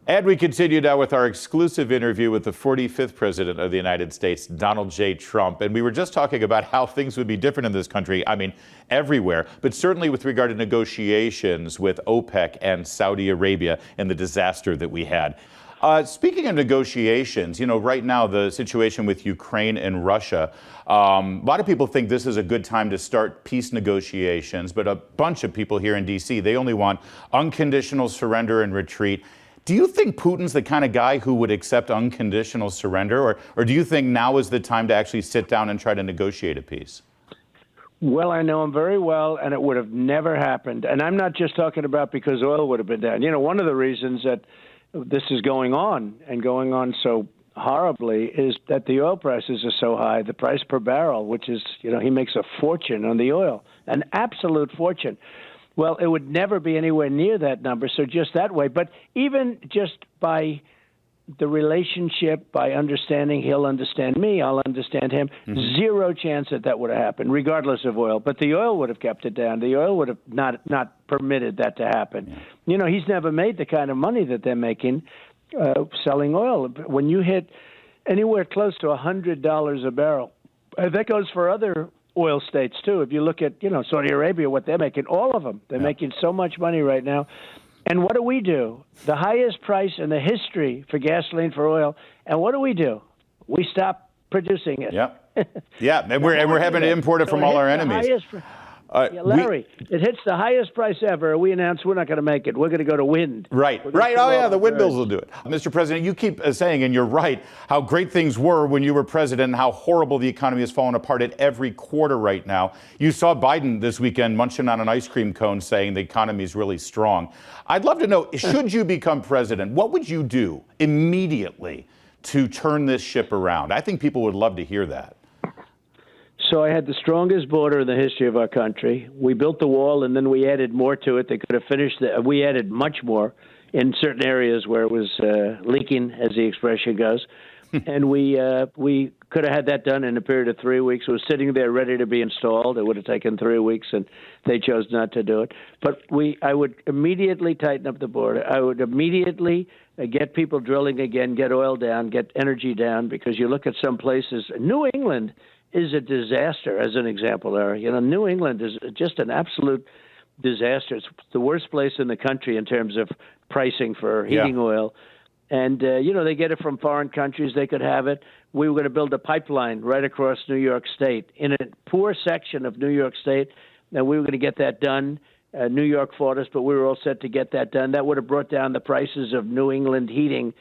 And we continue now with our exclusive interview with the 45th President of the United States, Donald J. Trump. And we were just talking about how things would be different in this country, I mean, everywhere, but certainly with regard to negotiations with OPEC and Saudi Arabia and the disaster that we had. Speaking of negotiations, you know, right now the situation with Ukraine and Russia, a lot of people think this is a good time to start peace negotiations, but a bunch of people here in D.C., they only want unconditional surrender and retreat. Do you think Putin's the kind of guy who would accept unconditional surrender, or do you think now is the time to actually sit down and try to negotiate a peace? Well, I know him very well, and it would have never happened. And I'm not just talking about because oil would have been down. You know, one of the reasons that this is going on and going on so horribly is that the oil prices are so high, the price per barrel, which is, you know, he makes a fortune on the oil, an absolute fortune. Well, it would never be anywhere near that number, so just that way. But even just by the relationship, by understanding, he'll understand me, I'll understand him, zero chance that that would have happened, regardless of oil. But the oil would have kept it down. The oil would have not permitted that to happen. Yeah. You know, he's never made the kind of money that they're making selling oil. When you hit anywhere close to $100 a barrel, that goes for other oil states, too. If you look at, you know, Saudi Arabia, what they're making, all of them, they're making so much money right now. And what do? The highest price in the history for gasoline, for oil. And what do? We stop producing it. Yeah. Yeah. And we're having to import it from all our enemies. Larry, it hits the highest price ever. We announce we're not going to make it. We're going to go to wind. Right. Oh, yeah, the windmills will do it. Mr. President, you keep saying, and you're right, how great things were when you were president and how horrible the economy has fallen apart at every quarter right now. You saw Biden this weekend munching on an ice cream cone saying the economy is really strong. I'd love to know, should you become president, what would you do immediately to turn this ship around? I think people would love to hear that. So I had the strongest border in the history of our country. We built the wall, and then we added more to it. They could have finished it. We added much more in certain areas where it was leaking, as the expression goes. And we could have had that done in a period of 3 weeks. It was sitting there ready to be installed. It would have taken 3 weeks, and they chose not to do it. But I would immediately tighten up the border. I would immediately get people drilling again, get oil down, get energy down, because you look at some places. New England is a disaster, as an example, Larry. You know, New England is just an absolute disaster. It's the worst place in the country in terms of pricing for heating oil. And, you know, they get it from foreign countries. They could have it. We were going to build a pipeline right across New York State in a poor section of New York State. And we were going to get that done. New York fought us, but we were all set to get that done. That would have brought down the prices of New England heating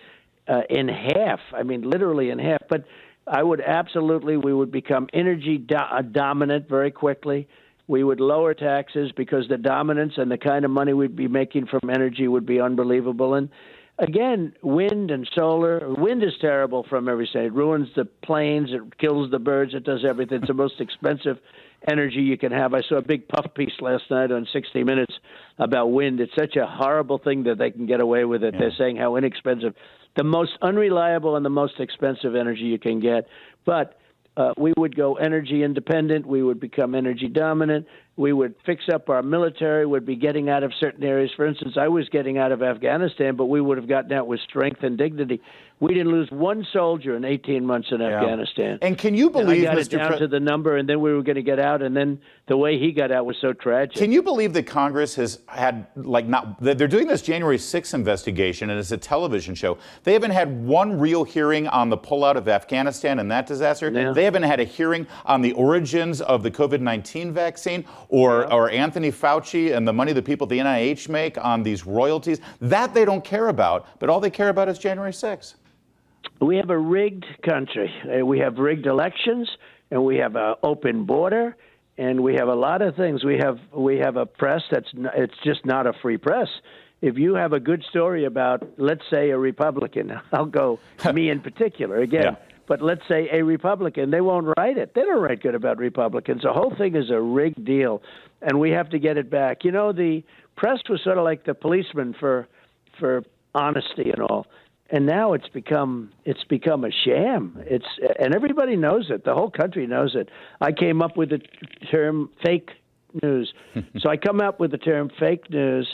in half. I mean, literally in half. But I would absolutely, we would become energy dominant very quickly. We would lower taxes because the dominance and the kind of money we'd be making from energy would be unbelievable. And again, wind and solar. Wind is terrible from every side. It ruins the planes. It kills the birds. It does everything. It's the most expensive energy you can have. I saw a big puff piece last night on 60 Minutes about wind. It's such a horrible thing that they can get away with it. Yeah. They're saying how inexpensive. The most unreliable and the most expensive energy you can get. But we would go energy independent. We would become energy dominant. We would fix up our military, would be getting out of certain areas. For instance, I was getting out of Afghanistan, but we would have gotten out with strength and dignity. We didn't lose one soldier in 18 months in Afghanistan. And can you believe, I got it down to the number, and then we were going to get out, and then the way he got out was so tragic. Can you believe that Congress has had, they're doing this January 6th investigation, and it's a television show. They haven't had one real hearing on the pullout of Afghanistan and that disaster. Yeah. They haven't had a hearing on the origins of the COVID-19 vaccine or Anthony Fauci and the money that people at the NIH make on these royalties. That they don't care about, but all they care about is January 6th. We have a rigged country. We have rigged elections, and we have an open border, and we have a lot of things. We have a press it's just not a free press. If you have a good story about, let's say, a Republican, I'll go me in particular again. Yeah. But let's say a Republican, they won't write it. They don't write good about Republicans. The whole thing is a rigged deal, and we have to get it back. You know, the press was sort of like the policeman for honesty and all. And now it's become a sham. And everybody knows it. The whole country knows it. I came up with the term fake news. So I come up with the term fake news,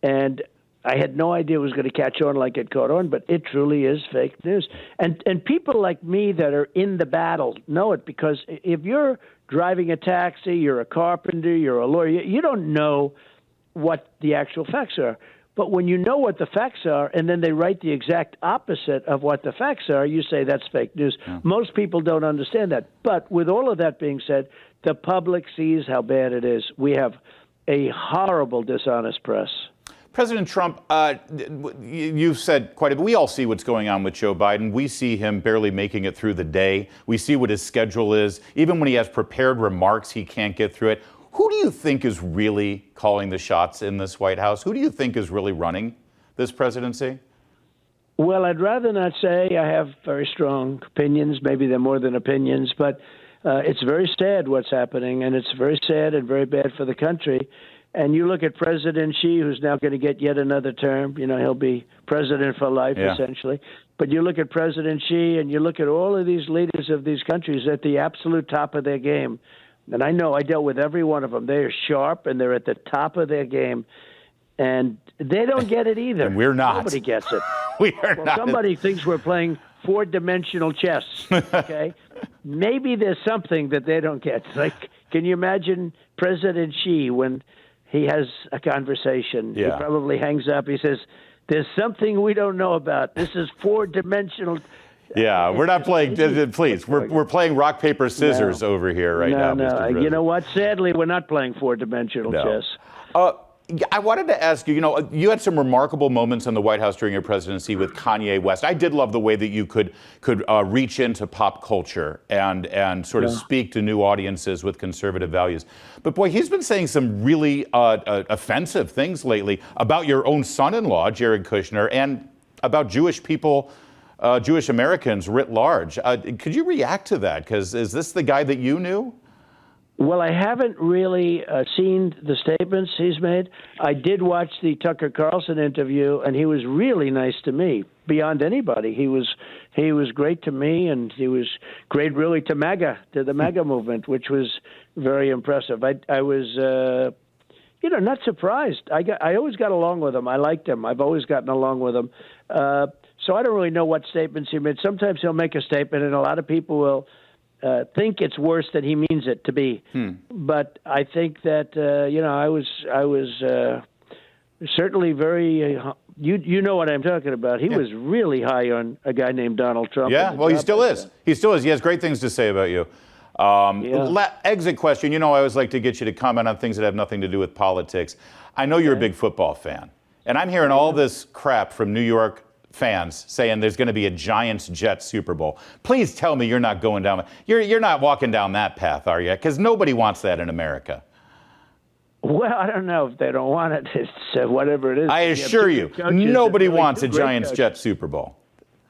and I had no idea it was going to catch on like it caught on, but it truly is fake news. And people like me that are in the battle know it, because if you're driving a taxi, you're a carpenter, you're a lawyer, you don't know what the actual facts are. But when you know what the facts are, and then they write the exact opposite of what the facts are, you say that's fake news. Yeah. Most people don't understand that. But with all of that being said, the public sees how bad it is. We have a horrible, dishonest press. President Trump, you've said quite a bit. We all see what's going on with Joe Biden. We see him barely making it through the day. We see what his schedule is. Even when he has prepared remarks, he can't get through it. Who do you think is really calling the shots in this White House? Who do you think is really running this presidency? Well, I'd rather not say. I have very strong opinions. Maybe they're more than opinions, but it's very sad what's happening, and it's very sad and very bad for the country. And you look at President Xi, who's now going to get yet another term. You know, he'll be president for life, essentially. But you look at President Xi, and you look at all of these leaders of these countries at the absolute top of their game. And I know I dealt with every one of them. They are sharp, and they're at the top of their game. And they don't get it either. And we're not. Nobody gets it. We are not. Somebody thinks we're playing four-dimensional chess, okay? Maybe there's something that they don't get. Like, can you imagine President Xi when he has a conversation? Yeah. He probably hangs up. He says, there's something we don't know about. This is four-dimensional. Yeah, we're not playing, please, we're playing rock, paper, scissors over here right now, Mr. President. You know what? Sadly, we're not playing four-dimensional chess. I wanted to ask you, you had some remarkable moments in the White House during your presidency with Kanye West. I did love the way that you could reach into pop culture and sort of speak to new audiences with conservative values. But boy, he's been saying some really offensive things lately about your own son-in-law, Jared Kushner, and about Jewish people, Jewish Americans writ large. Could you react to that? Because is this the guy that you knew? Well, I haven't really seen the statements he's made. I did watch the Tucker Carlson interview, and he was really nice to me, beyond anybody. He was great to me, and he was great, really, to the MAGA movement, which was very impressive. I was, not surprised. I always got along with him. I liked him. I've always gotten along with him. So I don't really know what statements he made. Sometimes he'll make a statement, and a lot of people will think it's worse than he means it to be. But I think that I was certainly very. You know what I'm talking about. He was really high on a guy named Donald Trump. Yeah, well, he still is. He still is. He has great things to say about you. Exit question. I always like to get you to comment on things that have nothing to do with politics. I know you're a big football fan, and I'm hearing all this crap from New York fans saying there's going to be a Giants-Jets Super Bowl. Please tell me you're not going down. You're not walking down that path, are you? Because nobody wants that in America. Well, I don't know if they don't want it. It's whatever it is. I assure you, nobody wants a Giants-Jets Super Bowl.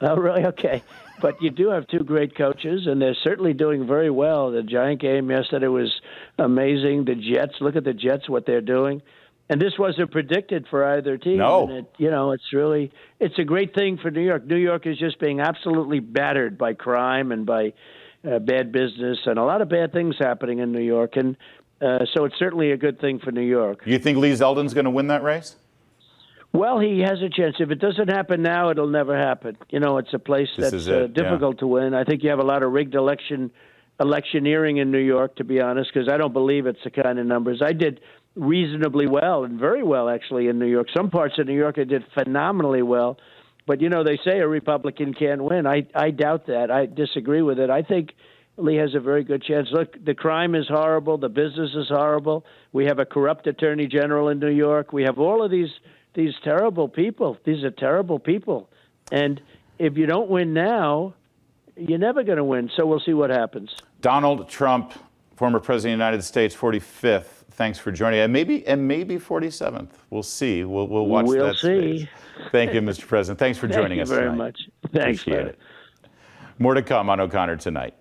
Oh, really? Okay. But you do have two great coaches, and they're certainly doing very well. The Giant game yesterday was amazing. The Jets, look at the Jets, what they're doing. And this wasn't predicted for either team. No. And it's a great thing for New York. New York is just being absolutely battered by crime and by bad business and a lot of bad things happening in New York. And so it's certainly a good thing for New York. You think Lee Zeldin's going to win that race? Well, he has a chance. If it doesn't happen now, it'll never happen. It's a place that's difficult to win. I think you have a lot of rigged electioneering in New York, to be honest, because I don't believe it's the kind of numbers. I did reasonably well, and very well, actually, in New York. Some parts of New York I did phenomenally well. But, they say a Republican can't win. I doubt that. I disagree with it. I think Lee has a very good chance. Look, the crime is horrible. The business is horrible. We have a corrupt attorney general in New York. We have all of these terrible people. These are terrible people. And if you don't win now, you're never going to win. So we'll see what happens. Donald Trump, former president of the United States, 45th. Thanks for joining. And maybe 47th. We'll see. We'll watch that. We'll see. Thank you, Mr. President. Thanks for joining us tonight. Thank you very much. Thanks. Appreciate it. More to come on O'Connor Tonight.